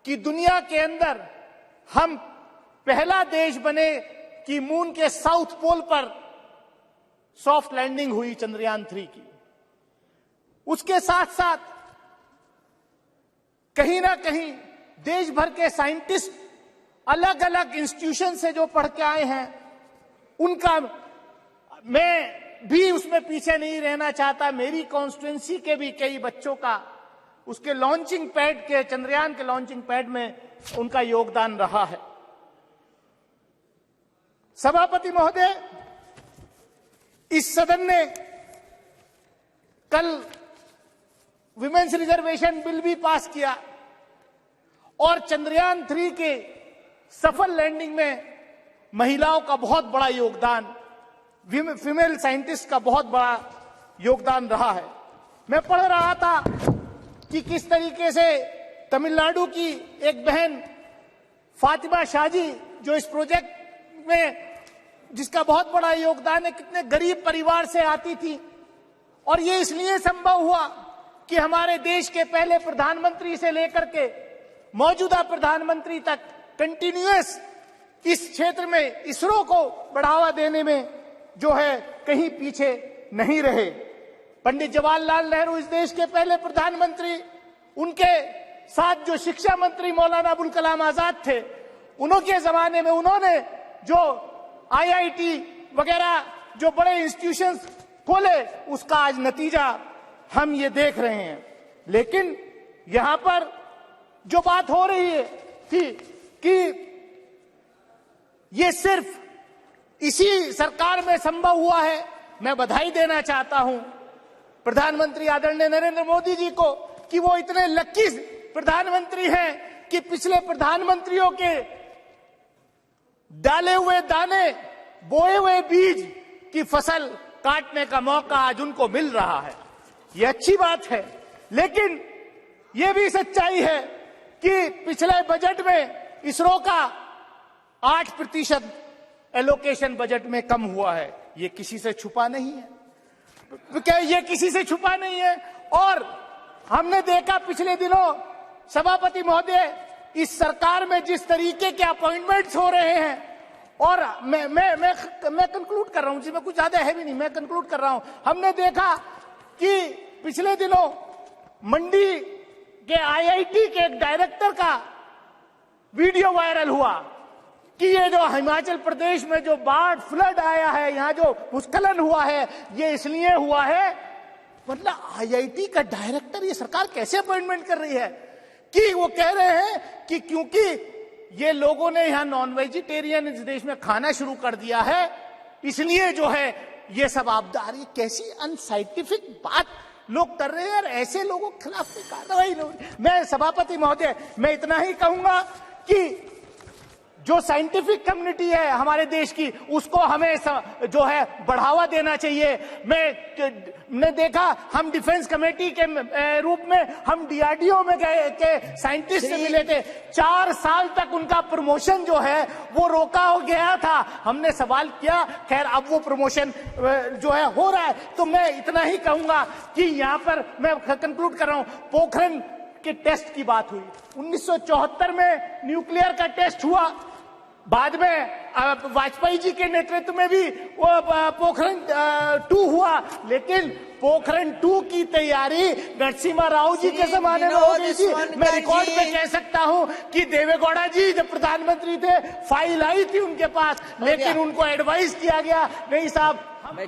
कि दुनिया के अंदर हम पहला देश बने कि मून के साउथ पोल पर सॉफ्ट लैंडिंग हुई चंद्रयान 3 की। उसके साथ साथ कहीं ना कहीं देश भर के साइंटिस्ट अलग अलग इंस्टीट्यूशन से जो पढ़ के आए हैं, उनका मैं भी उसमें पीछे नहीं रहना चाहता। मेरी कॉन्स्टिट्यूएंसी के भी कई बच्चों का उसके लॉन्चिंग पैड के, चंद्रयान के लॉन्चिंग पैड में उनका योगदान रहा है। सभापति महोदय, इस सदन ने कल विमेन्स रिजर्वेशन बिल भी पास किया और चंद्रयान 3 के सफल लैंडिंग में महिलाओं का बहुत बड़ा योगदान, फीमेल साइंटिस्ट का बहुत बड़ा योगदान रहा है। मैं पढ़ रहा था कि किस तरीके से तमिलनाडु की एक बहन फातिमा शाहजी, जो इस प्रोजेक्ट में जिसका बहुत बड़ा योगदान है, कितने गरीब परिवार से आती थी और ये इसलिए संभव हुआ कि हमारे देश के पहले प्रधानमंत्री से लेकर के मौजूदा प्रधानमंत्री तक कंटिन्यूअस इस क्षेत्र में इसरो को बढ़ावा देने में जो है कहीं पीछे नहीं रहे। पंडित जवाहरलाल नेहरू इस देश के पहले प्रधानमंत्री, उनके साथ जो शिक्षा मंत्री मौलाना अबुल कलाम आजाद थे, उनके जमाने में उन्होंने जो आईआईटी वगैरह जो बड़े इंस्टीट्यूशंस खोले, उसका आज नतीजा हम ये देख रहे हैं। लेकिन यहां पर जो बात हो रही है कि ये सिर्फ इसी सरकार में संभव हुआ है। मैं बधाई देना चाहता हूं प्रधानमंत्री आदरणीय नरेंद्र मोदी जी को कि वो इतने लकी प्रधानमंत्री हैं कि पिछले प्रधानमंत्रियों के डाले हुए दाने, बोए हुए बीज की फसल काटने का मौका आज उनको मिल रहा है। ये अच्छी बात है, लेकिन ये भी सच्चाई है कि पिछले बजट में इसरो का 8% एलोकेशन बजट में कम हुआ है। ये किसी से छुपा नहीं है, क्या ये किसी से छुपा नहीं है। और हमने देखा पिछले दिनों सभापति महोदय, इस सरकार में जिस तरीके के अपॉइंटमेंट्स हो रहे हैं, और मैं कंक्लूड कर रहा हूं, जिसमें कुछ ज्यादा है भी नहीं, मैं कंक्लूड कर रहा हूं। हमने देखा कि पिछले दिनों मंडी के आईआईटी के एक डायरेक्टर का वीडियो वायरल हुआ कि ये जो हिमाचल प्रदेश में जो बाढ़ फ्लड आया है, यहां जो भूस्खलन हुआ है, ये इसलिए हुआ है। मतलब आईआईटी का डायरेक्टर, ये सरकार कैसे अपॉइंटमेंट कर रही है कि वो कह रहे हैं कि क्योंकि ये लोगों ने यहां नॉन वेजिटेरियन इस देश में खाना शुरू कर दिया है, इसलिए जो है ये सब आपदा आ रही है। कैसी अनसाइंटिफिक बात लोग कर रहे हैं, ऐसे लोगों के खिलाफ कार्रवाई नहीं। मैं सभापति महोदय, मैं इतना ही कहूंगा कि जो साइंटिफिक कम्युनिटी है हमारे देश की, उसको हमें जो है बढ़ावा देना चाहिए। मैंने देखा, हम डिफेंस कमेटी के रूप में हम डीआरडीओ में गए के साइंटिस्ट से मिले थे। 4 साल तक उनका प्रमोशन जो है वो रोका हो गया था। हमने सवाल किया, खैर अब वो प्रमोशन जो है हो रहा है। तो मैं इतना ही कहूंगा कि यहाँ पर मैं कंक्लूड कर रहा हूं, पोखरण के टेस्ट की बात हुई। 1974 में न्यूक्लियर का टेस्ट हुआ, बाद में वाजपेयी जी के नेतृत्व में भी वो पोखरण 2 हुआ, लेकिन पोखरण 2 की तैयारी नरसिम्हा राव जी के जमाने में हो गई थी। मैं रिकॉर्ड पे कह सकता हूं कि देवेगौड़ा जी जब प्रधानमंत्री थे, फाइल आई थी उनके पास, लेकिन उनको एडवाइस किया गया, नहीं साहब हम